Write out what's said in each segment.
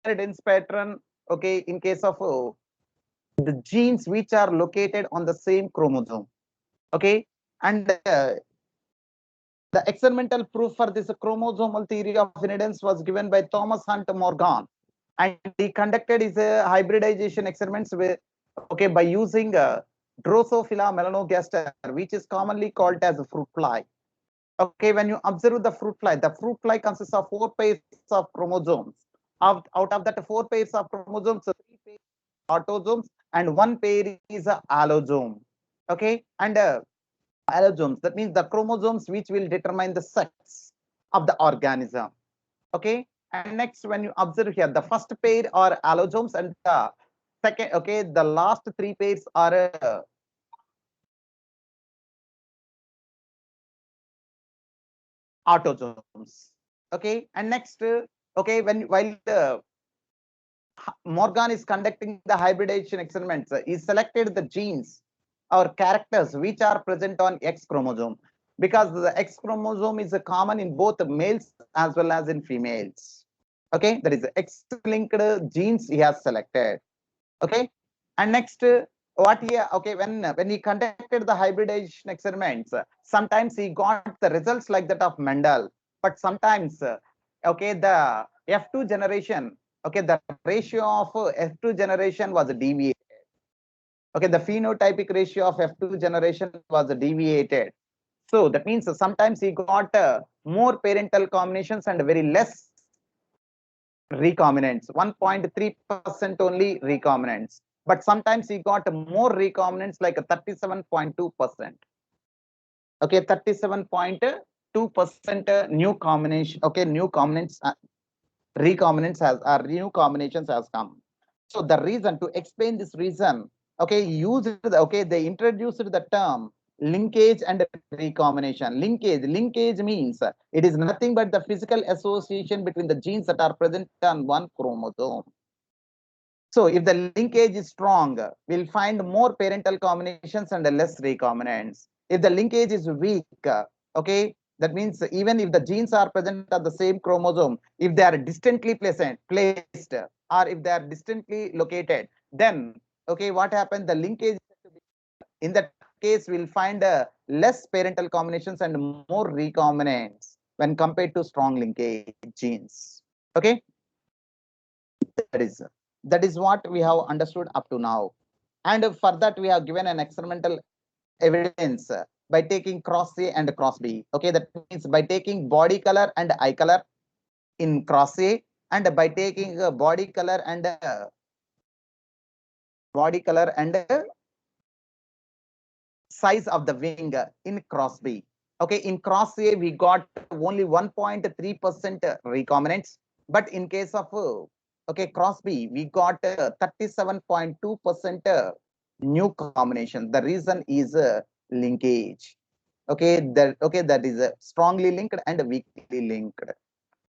inheritance pattern, okay, in case of the genes which are located on the same chromosome, okay. And the experimental proof for this chromosomal theory of inheritance was given by Thomas Hunt Morgan, and he conducted his hybridization experiments with, okay, by using Drosophila melanogaster, which is commonly called as a fruit fly. Okay, when you observe the fruit fly consists of 4 pairs of chromosomes. Out of that 4 pairs of chromosomes, 3 pairs autosomes and 1 pair is a allosome. Okay, and allosomes, that means the chromosomes which will determine the sex of the organism. Okay, and next when you observe here, the first pair are allosomes and the second, okay, the last 3 pairs are autosomes. Okay, and next, okay, when while Morgan is conducting the hybridization experiments, he selected the genes or characters which are present on X chromosome, because the X chromosome is common in both males as well as in females. Okay, that is X-linked genes he has selected. Okay, and next, what he, okay, when he conducted the hybridization experiments, sometimes he got the results like that of Mendel, but sometimes, okay, the F2 generation, okay, the ratio of F2 generation was deviated. Okay, the phenotypic ratio of F2 generation was deviated. So that means sometimes he got more parental combinations and very less recombinants, 1.3% only recombinants. But sometimes he got more recombinants like 37.2%. Okay, 37.2% new combination. Okay, new combinants, recombinants has, or new combinations has come. So the reason, to explain this reason, okay, they introduced the term linkage and recombination. Linkage means it is nothing but the physical association between the genes that are present on one chromosome. So if the linkage is strong, we'll find more parental combinations and less recombinants. If the linkage is weak, okay, that means even if the genes are present on the same chromosome, if they are distantly placed, or if they are distantly located, then, okay, what happens? The linkage, in that case, we'll find less parental combinations and more recombinants when compared to strong linkage genes. Okay, that is that is what we have understood up to now. And for that, we have given an experimental evidence by taking cross A and cross B. Okay, that means by taking body color and eye color in cross A, and by taking body color and size of the wing in cross B. Okay, in cross A, we got only 1.3% recombinants, but in case of okay, cross B, we got 37.2% new combination. The reason is linkage. Okay, that is strongly linked and weakly linked.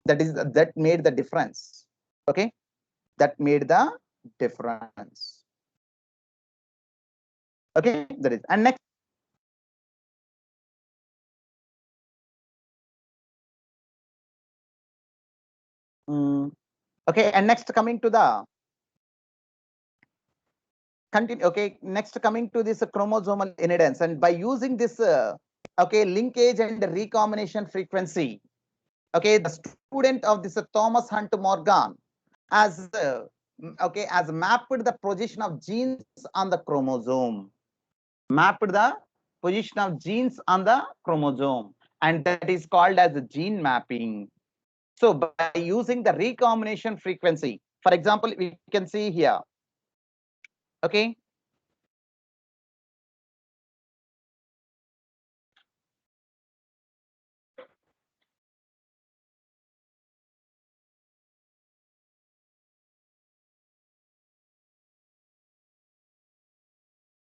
That made the difference. Okay, that made the difference. Okay, that is. And next, okay, and next coming to the continue. Okay, next coming to this chromosomal inheritance, and by using this okay, linkage and recombination frequency, okay, the student of this Thomas Hunt Morgan has okay, has mapped the position of genes on the chromosome, mapped the position of genes on the chromosome, and that is called as gene mapping. So by using the recombination frequency, for example, we can see here, okay,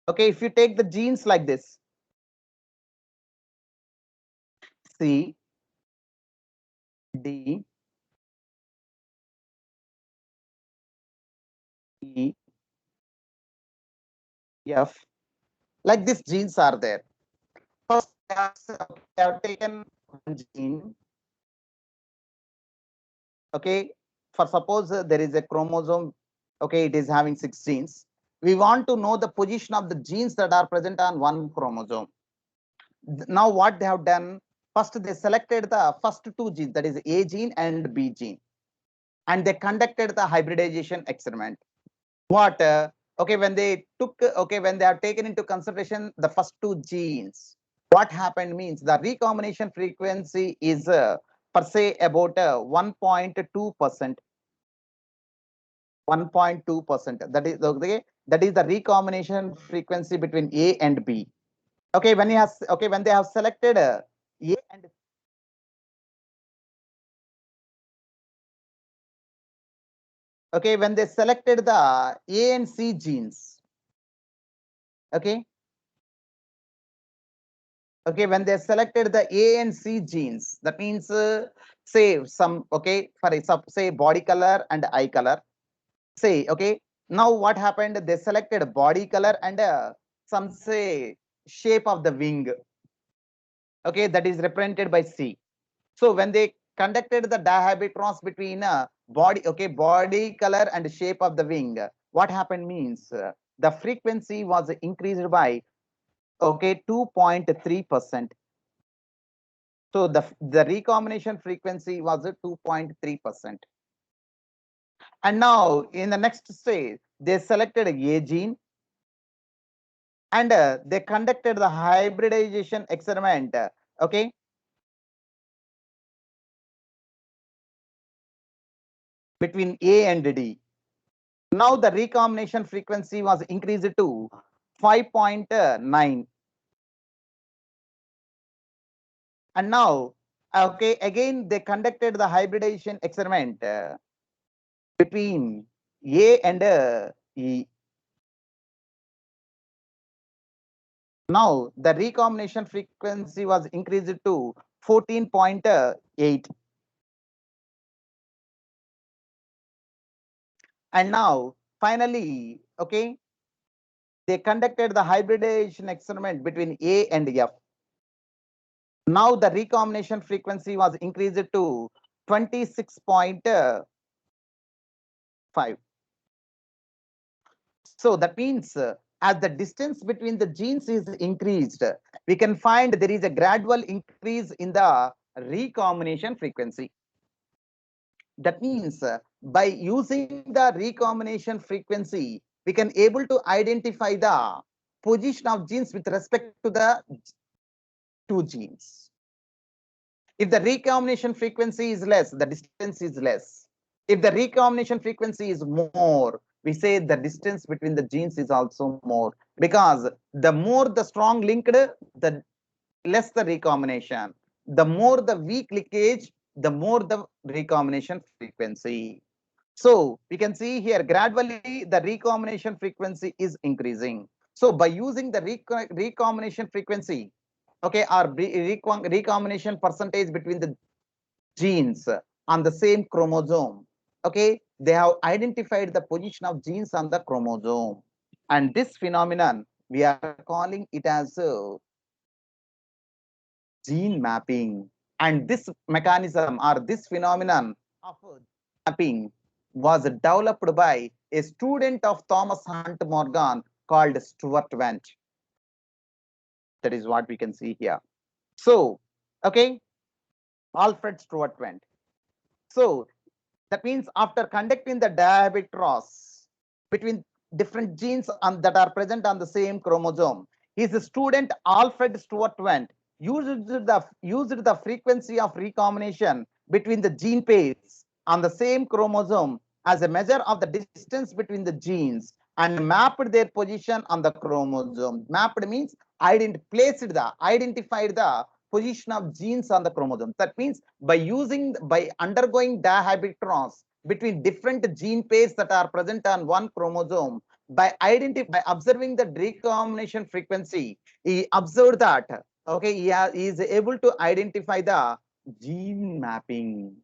okay, if you take the genes like this, C, D, E, F, like these genes are there. First, I have taken one gene, okay, for suppose there is a chromosome, okay, it is having 6 genes. We want to know the position of the genes that are present on one chromosome. Now what they have done, first they selected the first 2 genes, that is A gene and B gene, and they conducted the hybridization experiment. What okay, when they took okay, when they have taken into consideration the first 2 genes, what happened means the recombination frequency is per se about 1.2%. 1.2%, that is okay, that is the recombination frequency between A and B. Okay, when you have, okay, when they have selected A and, okay, when they selected the A and C genes, okay, okay, when they selected the A and C genes, that means say some, okay, for say body color and eye color, say, okay, now what happened, they selected body color and some say shape of the wing, okay, that is represented by C. So when they conducted the dihabitons between body, okay, body color and shape of the wing, what happened means the frequency was increased by, okay, 2.3%. So the recombination frequency was 2.3%. And now in the next stage, they selected a gene and they conducted the hybridization experiment. Okay, between A and D. Now the recombination frequency was increased to 5.9. And now, okay, again they conducted the hybridization experiment between A and E. Now the recombination frequency was increased to 14.8. And now finally, okay, they conducted the hybridization experiment between A and F. Now the recombination frequency was increased to 26.5. So that means as the distance between the genes is increased, we can find there is a gradual increase in the recombination frequency. That means by using the recombination frequency, we can able to identify the position of genes with respect to the 2 genes. If the recombination frequency is less, the distance is less. If the recombination frequency is more, we say the distance between the genes is also more, because the more the strong linked, the less the recombination. The more the weak linkage, the more the recombination frequency. So we can see here gradually the recombination frequency is increasing. So by using the recombination frequency, okay, or recombination percentage between the genes on the same chromosome, okay, they have identified the position of genes on the chromosome, and this phenomenon we are calling it as gene mapping. And this mechanism or this phenomenon of mapping was developed by a student of Thomas Hunt Morgan called Stuart Wendt. That is what we can see here. So, okay, Alfred Stuart Wendt. So that means after conducting the diabetes between different genes that are present on the same chromosome, his student Alfred Stuart Wendt used the frequency of recombination between the gene pairs on the same chromosome as a measure of the distance between the genes and mapped their position on the chromosome. Mapped means identified the position of genes on the chromosome. That means by undergoing dihabitons between different gene pairs that are present on one chromosome, by observing the recombination frequency, he observed that, okay, he is able to identify the gene mapping.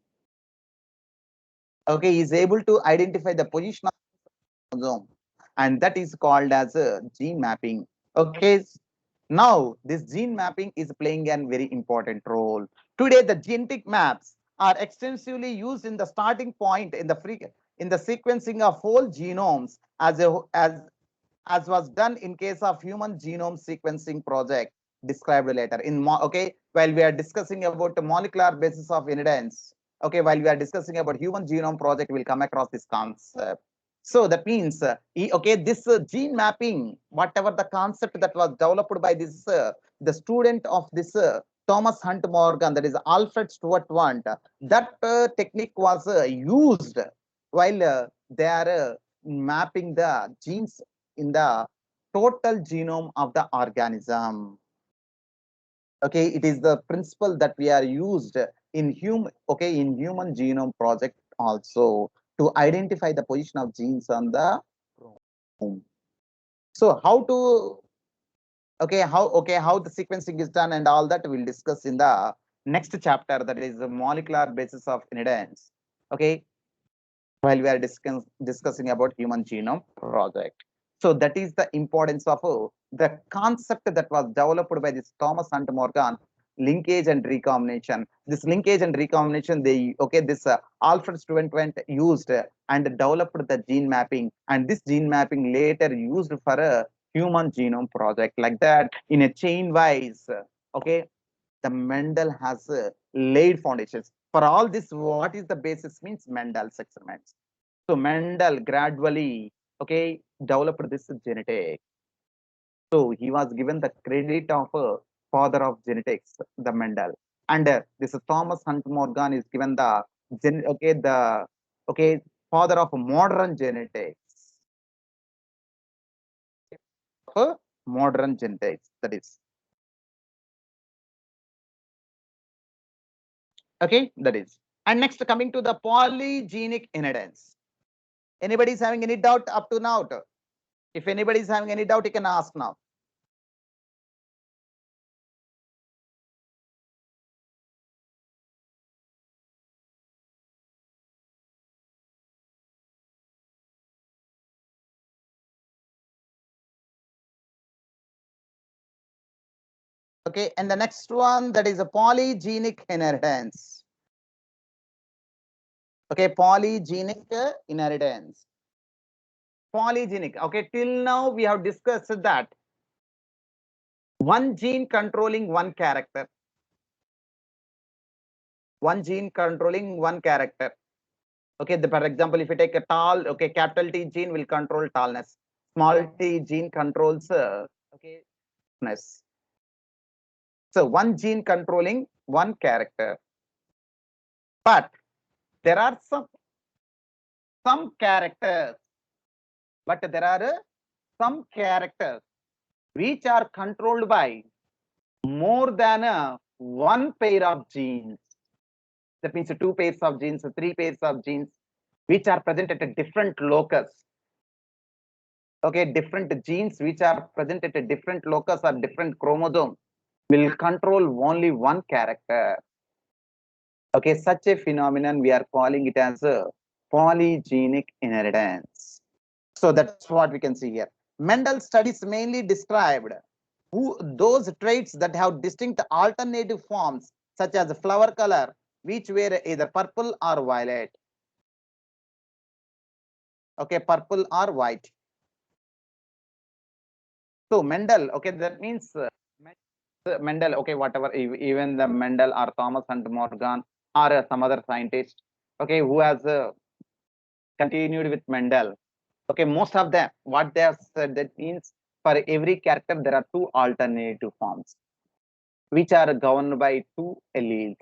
Okay, he is able to identify the position of the chromosome, and that is called as a gene mapping. Okay, now this gene mapping is playing a very important role. Today, the genetic maps are extensively used in the starting point in the sequencing of whole genomes as was done in case of human genome sequencing project described later okay, while we are discussing about the molecular basis of inheritance, okay, while we are discussing about human genome project, we'll come across this concept. So that means okay, this gene mapping, whatever the concept that was developed by this the student of this Thomas Hunt Morgan, that is Alfred Stewart Wundt, that technique was used while they are mapping the genes in the total genome of the organism. Okay, it is the principle that we are used in human genome project also to identify the position of genes on the chromosome. So how to how the sequencing is done and all that we'll discuss in the next chapter, that is the molecular basis of inheritance. Okay, while we are discussing about human genome project. So that is the importance of the concept that was developed by this Thomas Hunt Morgan, linkage and recombination. This linkage and recombination, this Alfred Stewart Wundt used and developed the gene mapping, and this gene mapping later used for a human genome project, like that in a chain wise. Okay, the Mendel has laid foundations for all this. What is the basis means Mendel's experiments. So Mendel gradually, okay, developed this genetic. So he was given the credit of father of genetics, the Mendel, and this Thomas Hunt Morgan is given the father of modern genetics. Modern genetics, that is okay. That is, and next coming to the polygenic inheritance. Anybody is having any doubt up to now? If anybody is having any doubt, you can ask now. Okay, and the next one, that is a polygenic inheritance. Okay, polygenic inheritance. Polygenic. Okay, till now we have discussed that one gene controlling one character. One gene controlling one character. Okay, for example, if you take a tall, okay, capital T gene will control tallness. Small t gene controls okay, thickness. So one gene controlling one character. But there are some characters, but there are some characters which are controlled by more than one pair of genes. That means two pairs of genes, three pairs of genes, which are present at a different locus. Okay, different genes which are present at a different locus or different chromosome will control only one character. Okay, such a phenomenon we are calling it as a polygenic inheritance. So that's what we can see here. Mendel studies mainly described those traits that have distinct alternative forms, such as flower color, which were either purple or violet. Okay, purple or white. So Mendel, okay, that means Mendel, okay, whatever, even the Mendel or Thomas Hunt Morgan or some other scientist, okay, who has continued with Mendel. Okay, most of them, what they have said, that means for every character there are two alternative forms, which are governed by two alleles.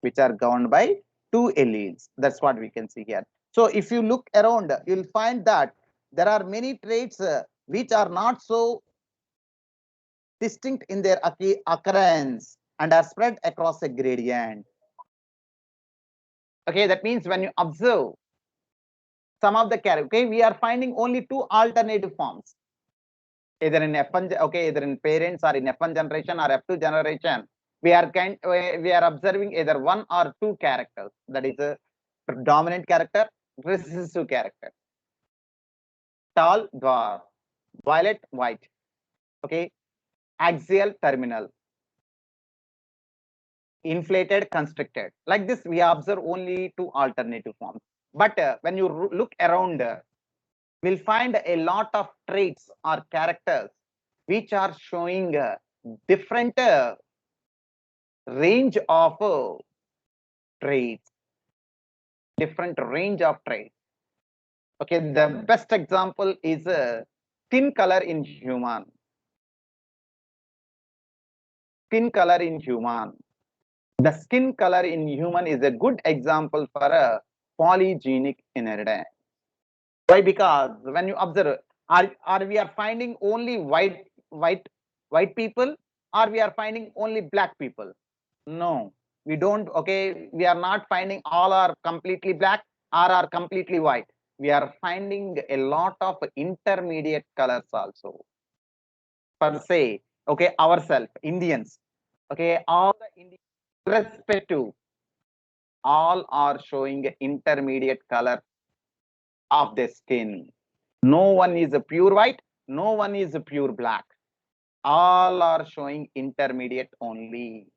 Which are governed by two alleles. That's what we can see here. So if you look around, you'll find that there are many traits which are not so distinct in their occurrence and are spread across a gradient. Okay, that means when you observe some of the characters, okay, we are finding only two alternative forms, either in F1, okay, either in parents or in F1 generation or F2 generation. We are observing either one or two characters, that is a dominant character, recessive character, tall, dwarf, violet, white, okay, axial, terminal. inflated, constricted. Like this, we observe only two alternative forms. But when you look around, we'll find a lot of traits or characters which are showing different range of traits, different range of traits. Okay, the best example is skin color in human. Skin color in human. The skin color in human is a good example for a polygenic inheritance. Why? Because when you observe, are we are finding only white people, or we are finding only black people? No, we don't. Okay, we are not finding all are completely black or are completely white. We are finding a lot of intermediate colors also. Per se, okay, ourselves, Indians, okay, all the Indians, irrespective, all are showing intermediate color of the skin. No one is a pure white, no one is a pure black. All are showing intermediate only,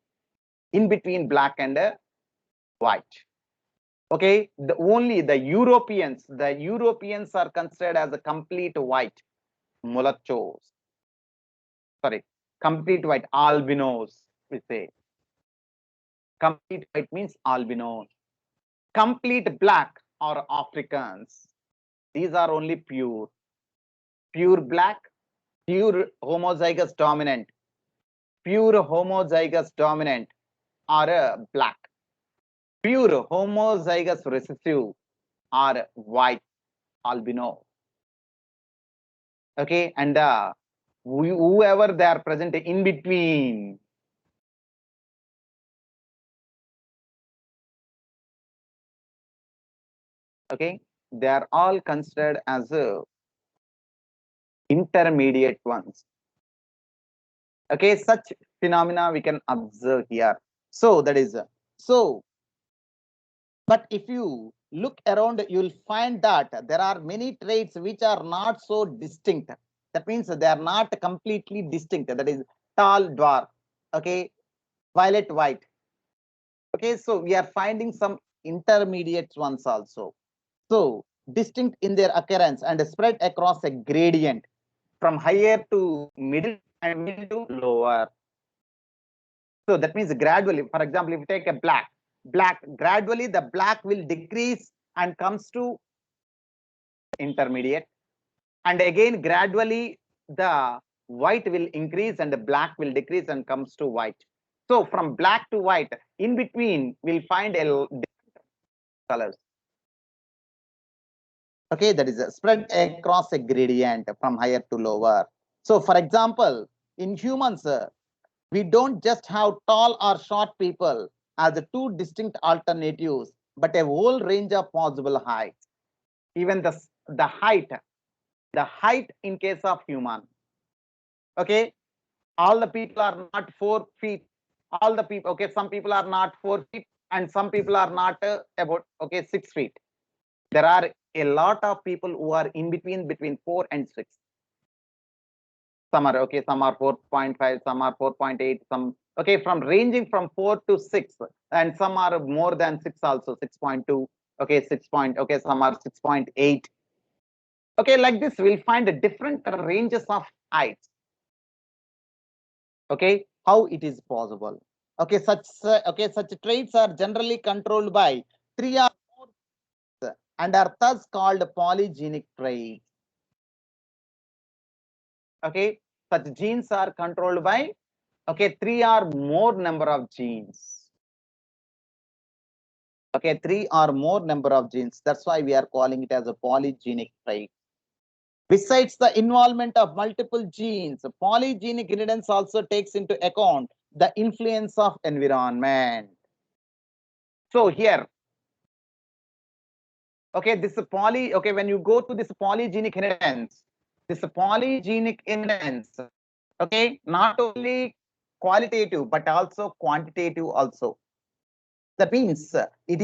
in between black and white. Okay, the Europeans are considered as a complete white, mulattoes. Sorry, complete white, albinos, we say. Complete white means albinos. Complete black or Africans. These are only pure black, pure homozygous dominant, pure homozygous dominant are black, pure homozygous recessive are white, albino. Okay, and whoever they are present in between. Okay, they are all considered as intermediate ones. Okay, such phenomena we can observe here. So that is so. But if you look around, you'll find that there are many traits which are not so distinct. That means they are not completely distinct. That is tall dwarf. Okay, violet white. Okay, so we are finding some intermediate ones also. So distinct in their appearance and spread across a gradient from higher to middle and middle to lower. So that means gradually, for example, if you take a black, gradually the black will decrease and comes to intermediate. And again, gradually the white will increase and the black will decrease and comes to white. So from black to white, in between, we'll find a different colors. Okay, that is a spread across a gradient from higher to lower. So for example, in humans, we don't just have tall or short people as the two distinct alternatives, but a whole range of possible heights. Even the height in case of human. Okay, all the people are not 4 feet. All the people, okay, some people are not 4 feet, and some people are not about 6 feet. There are a lot of people who are in between 4 and 6. Some are okay, some are 4.5, some are 4.8, some okay, from ranging from 4 to 6, and some are more than 6 also, 6.2, okay, 6 point, okay, some are 6.8. Okay, like this we'll find different ranges of heights. Okay, how it is possible? Okay, such traits are generally controlled by 3 or more and are thus called polygenic traits. Okay, such genes are controlled by 3 or more number of genes. Okay, 3 or more number of genes. That's why we are calling it as a polygenic trait. Besides the involvement of multiple genes, polygenic inheritance also takes into account the influence of environment. So here, okay, when you go to this polygenic inheritance, okay, not only qualitative but also quantitative also. That means it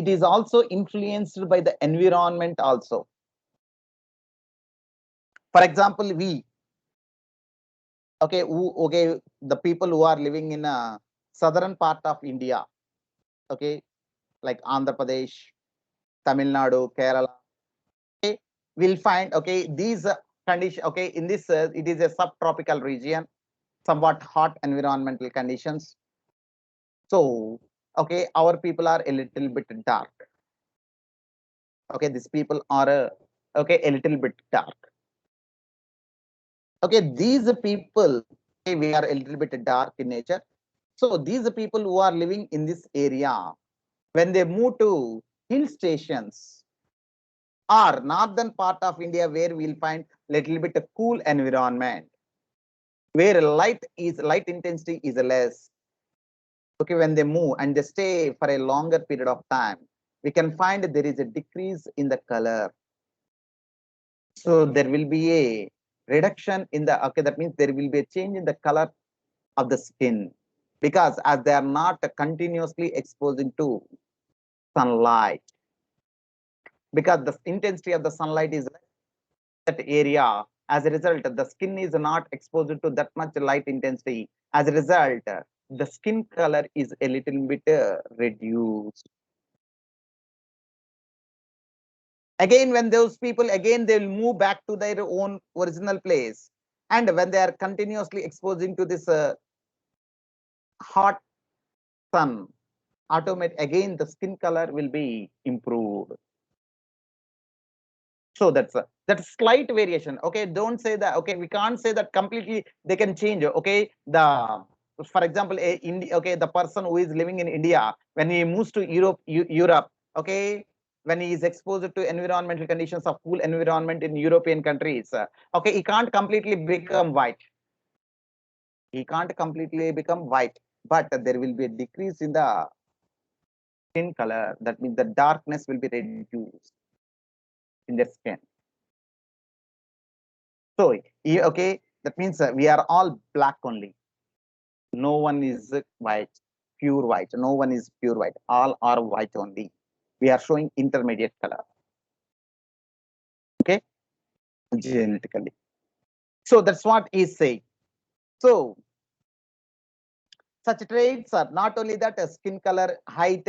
is also influenced by the environment also. For example, the people who are living in southern part of India, okay, like Andhra Pradesh, Tamil Nadu, Kerala, okay, we'll find, okay, these condition, okay, in this, it is a subtropical region, somewhat hot environmental conditions. So, okay, our people are a little bit dark. Okay, these people are, okay, a little bit dark. Okay, these people, okay, we are a little bit dark in nature. So these people who are living in this area, when they move to hill stations or northern part of India, where we'll find little bit of cool environment, where light intensity is less. Okay, when they move and they stay for a longer period of time, we can find there is a decrease in the color. So there will be a reduction in the, okay, that means there will be a change in the color of the skin, because as they are not continuously exposing to sunlight, because the intensity of the sunlight is that area. As a result, the skin is not exposed to that much light intensity. As a result, the skin color is a little bit reduced. Again, when those people, again, they will move back to their own original place. And when they are continuously exposing to this hot sun, again, the skin color will be improved. So that's slight variation. Okay, don't say that. Okay, we can't say that completely they can change. Okay, for example, okay, the person who is living in India, when he moves to Europe, okay, when he is exposed to environmental conditions of cool environment in European countries, okay, he can't completely become white. He can't completely become white, but there will be a decrease in the skin color. That means the darkness will be reduced in their skin. So, okay, that means we are all black only. No one is white, pure white. No one is pure white. All are white only. We are showing intermediate color. Okay, genetically. So that's what is saying. So such traits are not only that skin color, height.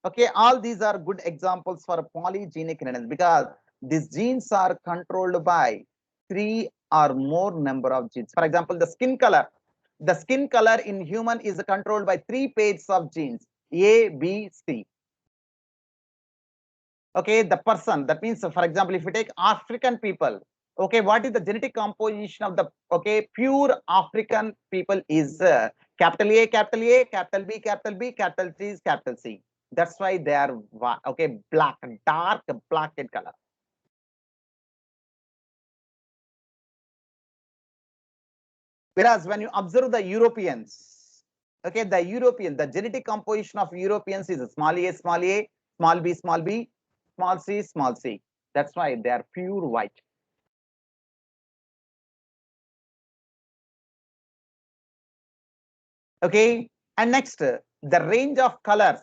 Okay, all these are good examples for polygenic inheritance, because these genes are controlled by 3 or more number of genes. For example, the skin color. The skin color in human is controlled by 3 pairs of genes, A, B, C. Okay, the person, that means, for example, if you take African people, okay, what is the genetic composition of the, okay, pure African people is capital A, capital A, capital B, capital B, capital C is capital C. That's why they are, okay, black, dark black in color. Whereas when you observe the Europeans, okay, the genetic composition of Europeans is small a, small a, small b, small b, small c, small c. That's why they are pure white. Okay, and next, the range of colors.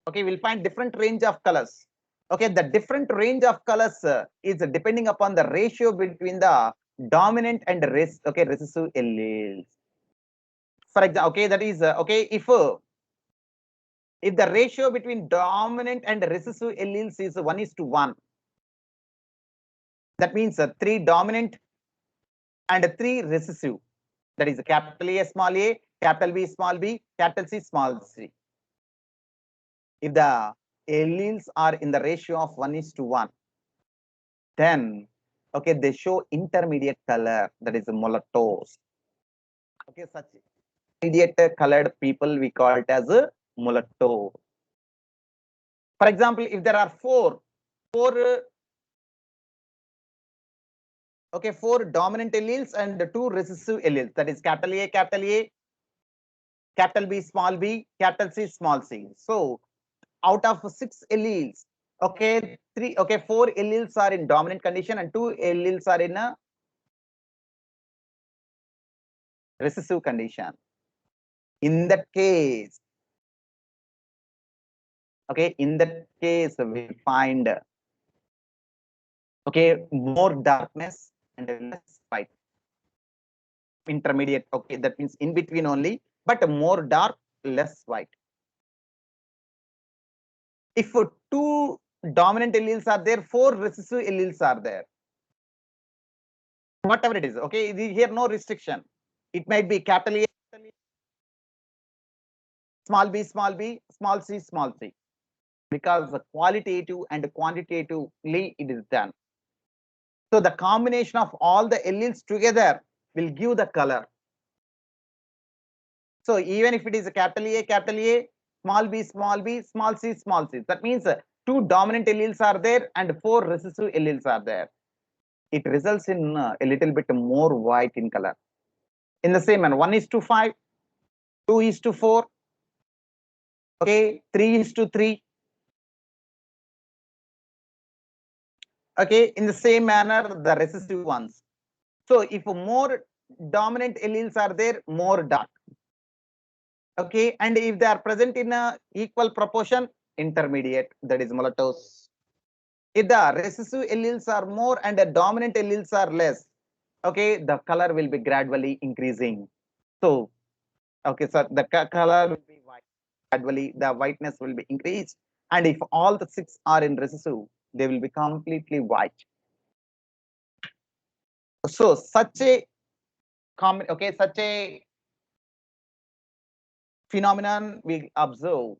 Okay, we'll find different range of colors. Okay, the different range of colors is depending upon the ratio between the dominant and recessive alleles. For example, okay, that is okay, if the ratio between dominant and recessive alleles is 1:1, that means 3 dominant and 3 recessive. That is capital A, small a, capital B, small b, capital C, small c. If the alleles are in the ratio of 1:1, then, okay, they show intermediate color, that is mulattoes. Okay, such intermediate colored people we call it as a mulatto. For example, if there are four okay, 4 dominant alleles and 2 recessive alleles, that is capital A, capital B, small b, capital C, small c. So out of 6 alleles, okay, 4 alleles are in dominant condition and 2 alleles are in a recessive condition. In that case, okay, in that case we find, okay, more darkness and less light. Intermediate, okay, that means in between only, but more dark, less white. If two dominant alleles are there, four recessive alleles are there. Whatever it is, okay, here no restriction. It might be capital A, small b, small c, small c. Because the qualitative and quantitatively it is done. So the combination of all the alleles together will give the color. So even if it is a capital A, small b, small c, small c. That means two dominant alleles are there and four recessive alleles are there. It results in a little bit more white in color. In the same manner, 1:5, 2:4, okay, 3:3. Okay, in the same manner, the recessive ones. So if more dominant alleles are there, more dark. Okay, and if they are present in a equal proportion, intermediate, that is mulattoes. If the recessive alleles are more and the dominant alleles are less, okay, the color will be gradually increasing. So, okay, so the color will be white. Gradually, the whiteness will be increased. And if all the six are in recessive, they will be completely white. So, such a common, okay, such a phenomenon we observe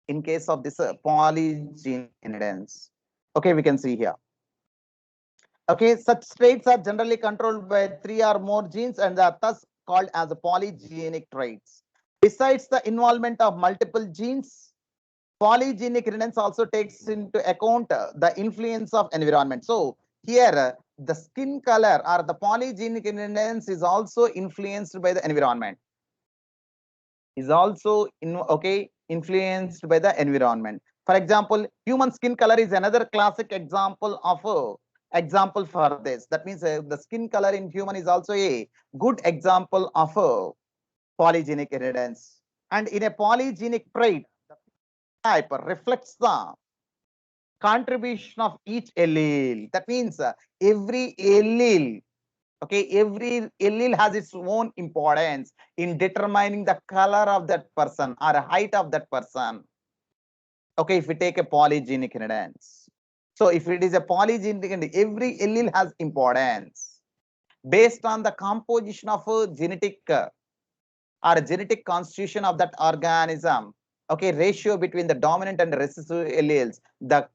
in case of this polygenic inheritance. Okay, we can see here. Okay, such traits are generally controlled by three or more genes and are thus called as polygenic traits. Besides the involvement of multiple genes, polygenic inheritance also takes into account the influence of environment. So here, the skin color or the polygenic inheritance is also influenced by the environment. Is also influenced by the environment. For example, human skin color is another classic example of example for this. That means the skin color in human is also a good example of polygenic inheritance. And in a polygenic trait, the type reflects the contribution of each allele. That means every allele, okay, every allele has its own importance in determining the color of that person or height of that person. Okay, if we take a polygenic inheritance. So if it is a polygenic, every allele has importance based on the composition of a genetic or genetic constitution of that organism. Okay, ratio between the dominant and recessive alleles. The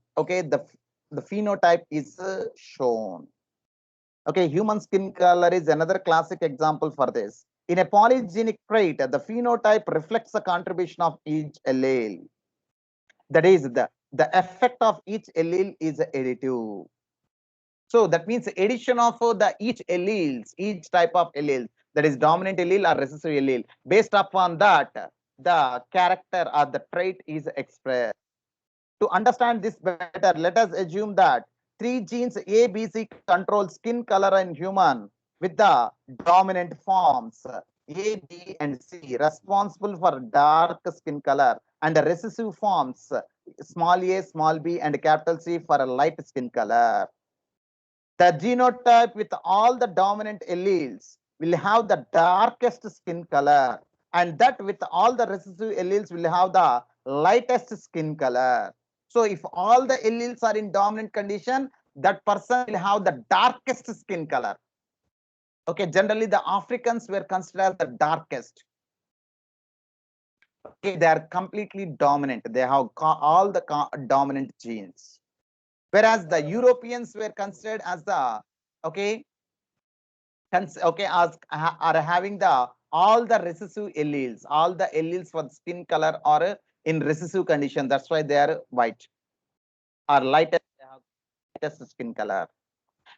phenotype is shown. Okay, human skin color is another classic example for this. In a polygenic trait, the phenotype reflects the contribution of each allele. That is, the effect of each allele is additive. So that means addition of the each alleles, each type of allele, that is dominant allele or recessive allele. Based upon that, the character or the trait is expressed. To understand this better, let us assume that three genes A, B, C control skin color in human with the dominant forms A, B, and C responsible for dark skin color and the recessive forms small a, small b, and capital C for a light skin color. The genotype with all the dominant alleles will have the darkest skin color, and that with all the recessive alleles will have the lightest skin color. So if all the alleles are in dominant condition, that person will have the darkest skin color. Okay, generally the Africans were considered the darkest. Okay, they are completely dominant. They have all the dominant genes. Whereas the Europeans were considered as the as are having the all the recessive alleles, all the alleles for skin color are in recessive condition. That's why they are white or lightest skin color.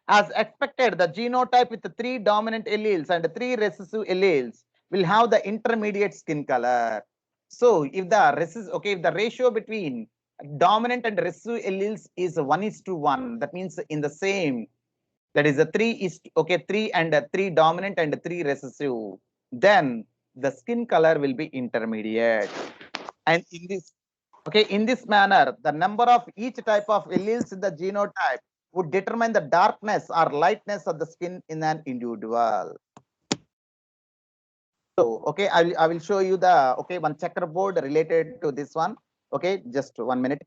As expected, the genotype with the three dominant alleles and three recessive alleles will have the intermediate skin color. So if the ratio between dominant and recessive alleles is 1:1, that means in the same, that is a 3 and 3 dominant and 3 recessive, then the skin color will be intermediate. And in this manner, the number of each type of alleles in the genotype would determine the darkness or lightness of the skin in an individual. So, okay, I will show you the, okay, one checkerboard related to this one. Okay, just 1 minute.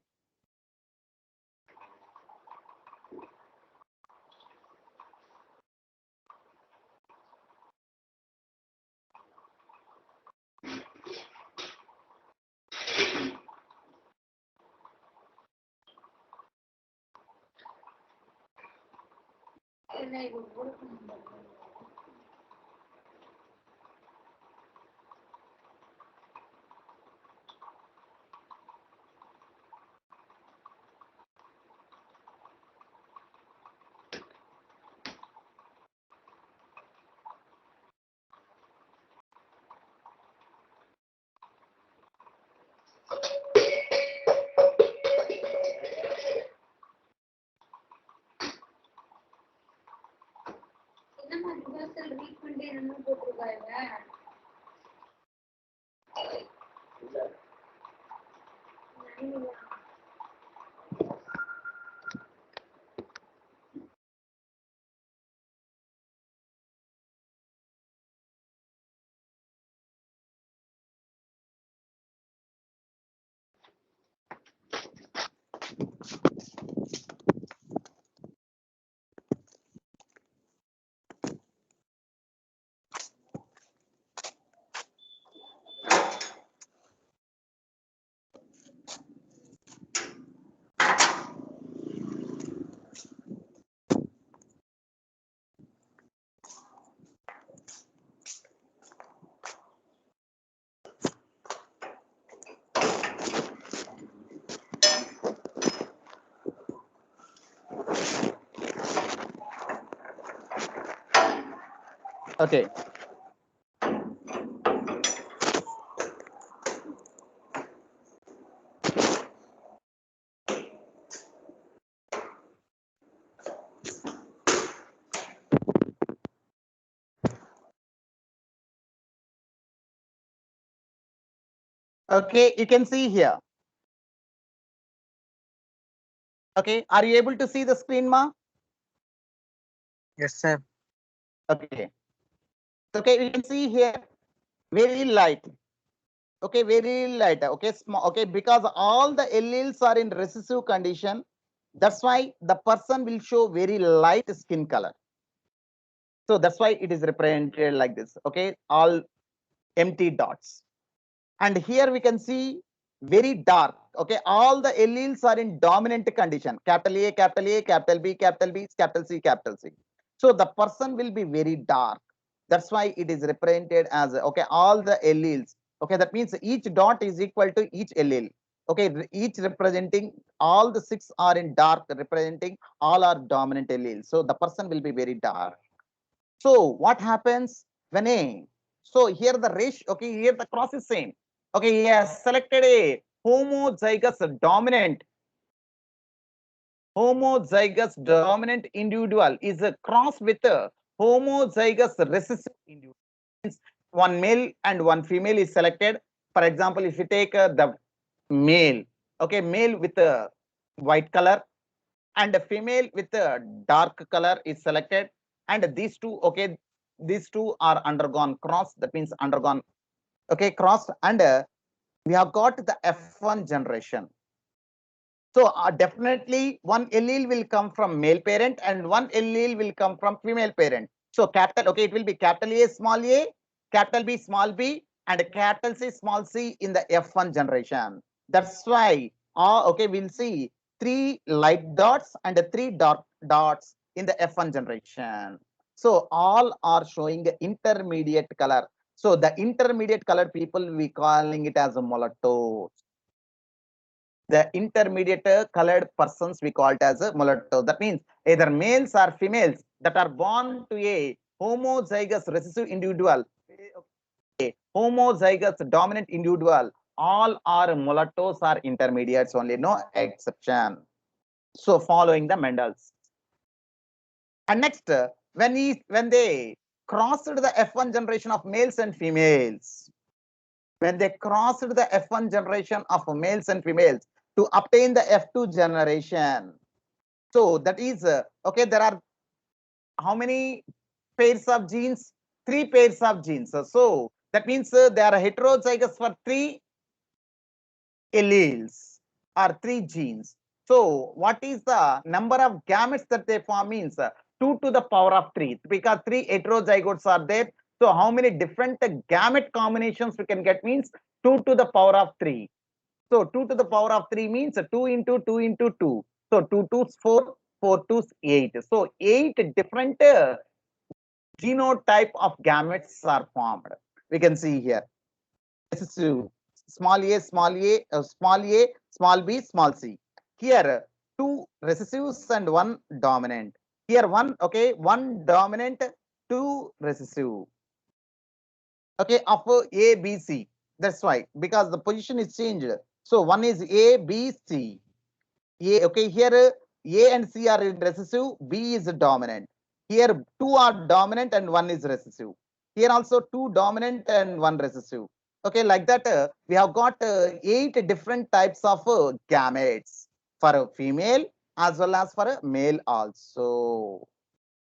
Okay. Okay, you can see here. Okay, are you able to see the screen, ma? Yes, sir. Okay. Okay, you can see here very light. Okay, very light. Okay, small. Okay, because all the alleles are in recessive condition, that's why the person will show very light skin color. So that's why it is represented like this. Okay, all empty dots. And here we can see very dark. Okay, all the alleles are in dominant condition. Capital A, capital A, capital B, capital B, capital C, capital C. So the person will be very dark. That's why it is represented as, okay, all the alleles. Okay, that means each dot is equal to each allele. Okay, each representing, all the six are in dark, representing all are dominant alleles. So the person will be very dark. So what happens when a, so here the ratio, okay, here the cross is same. Okay, he has selected a homozygous dominant individual is a cross with a homozygous recessive individual. Means one male and one female is selected. For example, if you take the male, okay, male with a white color and a female with a dark color is selected, and these two, okay, these two are undergone cross, that means undergone, okay, cross, and we have got the F1 generation. So definitely one allele will come from male parent and one allele will come from female parent. So capital, okay, it will be capital A, capital B, small b, and capital C, small c in the F1 generation. That's why, okay, we'll see three light dots and three dark dots in the F1 generation. So all are showing intermediate color. So the intermediate color people, we calling it as a mulatto. The intermediate colored persons we call it as a mulatto. That means either males or females that are born to a homozygous recessive individual, a homozygous dominant individual, all are mulattoes or intermediates only, no exception. So following the Mendel's. And next, when they crossed the F1 generation of males and females, when they crossed the F1 generation of males and females to obtain the F2 generation. So that is, okay, there are how many pairs of genes? Three pairs of genes. So That means they are heterozygous for 3 alleles or 3 genes. So what is the number of gametes that they form means 2 to the power of 3, because 3 heterozygotes are there. So how many different gamete combinations we can get means 2 to the power of 3. So 2 to the power of 3 means 2 into 2 into 2. So 2 2's 4, 4 2's 8. So 8 different genotype of gametes are formed. We can see here. Recessive, small a, small b, small c. Here 2 recessives and 1 dominant. Here one dominant, 2 recessive. Okay, of A, B, C. That's why, because the position is changed. So one is A, B, C. Okay, here A and C are recessive, B is dominant. Here 2 are dominant and 1 is recessive. Here also 2 dominant and 1 recessive. Okay, like that we have got 8 different types of gametes for a female as well as for a male also.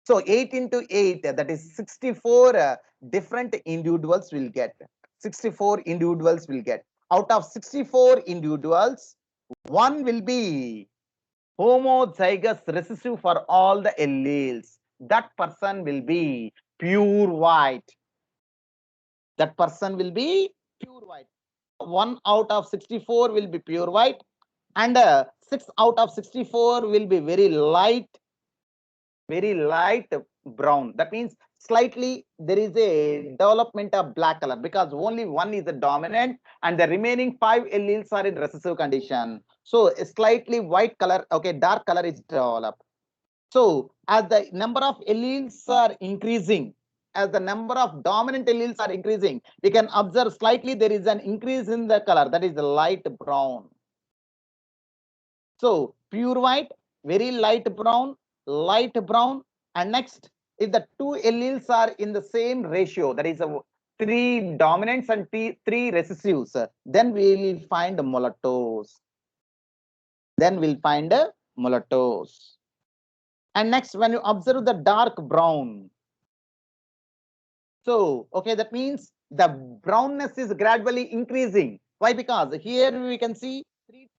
So 8 into 8, that is 64 different individuals will get. 64 individuals will get. Out of 64 individuals, one will be homozygous recessive for all the alleles. That person will be pure white. That person will be pure white. 1 out of 64 will be pure white, and 6 out of 64 will be very light brown. That means slightly there is a development of black color, because only one is a dominant and the remaining 5 alleles are in recessive condition. So a slightly white color, okay, dark color is developed. So as the number of alleles are increasing, as the number of dominant alleles are increasing, we can observe slightly there is an increase in the color, that is the light brown. So pure white, very light brown, and next, if the 2 alleles are in the same ratio, that is 3 dominants and 3 recessives, then we will find mulattoes. And next, when you observe the dark brown, so okay, that means the brownness is gradually increasing. Why? Because here we can see 3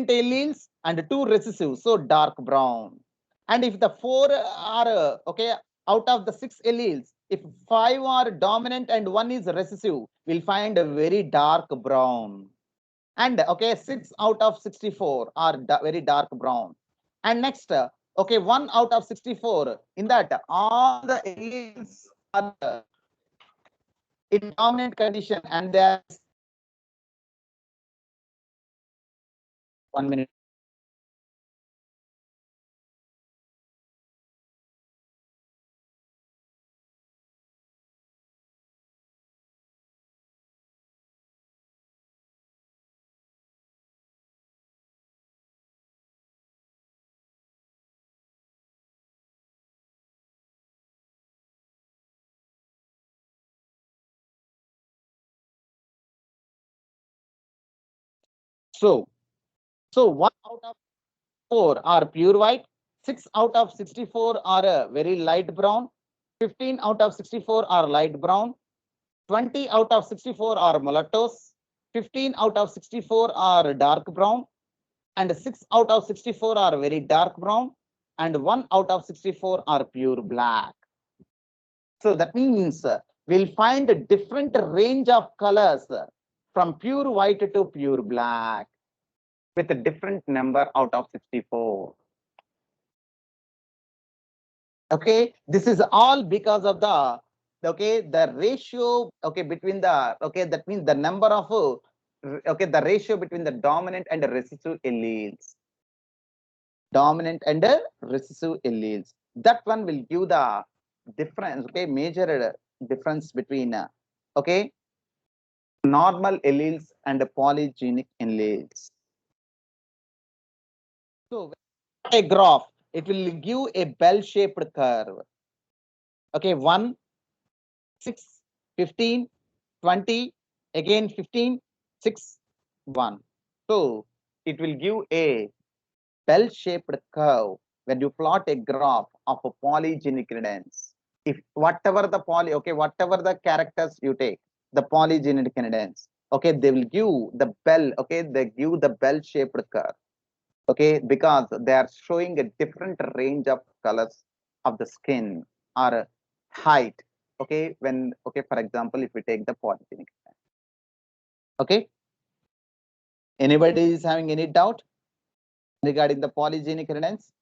alleles and 2 recessives, so dark brown. And if the 4 are okay, out of the 6 alleles, if 5 are dominant and 1 is recessive, we'll find a very dark brown. And okay, 6 out of 64 are very dark brown. And next, okay, 1 out of 64, in that all the alleles are in dominant condition, and there's 1 minute. So 1 out of 4 are pure white, 6 out of 64 are very light brown, 15 out of 64 are light brown, 20 out of 64 are mulattoes, 15 out of 64 are dark brown, and 6 out of 64 are very dark brown, and 1 out of 64 are pure black. So that means we'll find a different range of colors from pure white to pure black with a different number out of 64. Okay, this is all because of the the ratio between the that means the number of the ratio between the dominant and the recessive alleles. That one will give the difference, major difference between normal alleles and polygenic alleles. So a graph, it will give a bell-shaped curve. Okay, 1, 6, 15, 20, again 15, 6, 1. So it will give a bell-shaped curve when you plot a graph of a polygenic credence. If whatever the whatever the characters you take, the polygenic inheritance. Okay, they will give the bell. Okay, they give the bell-shaped curve. Okay, because they are showing a different range of colors of the skin or height. Okay, when for example, if we take the polygenic. Okay, anybody is having any doubt regarding the polygenic inheritance?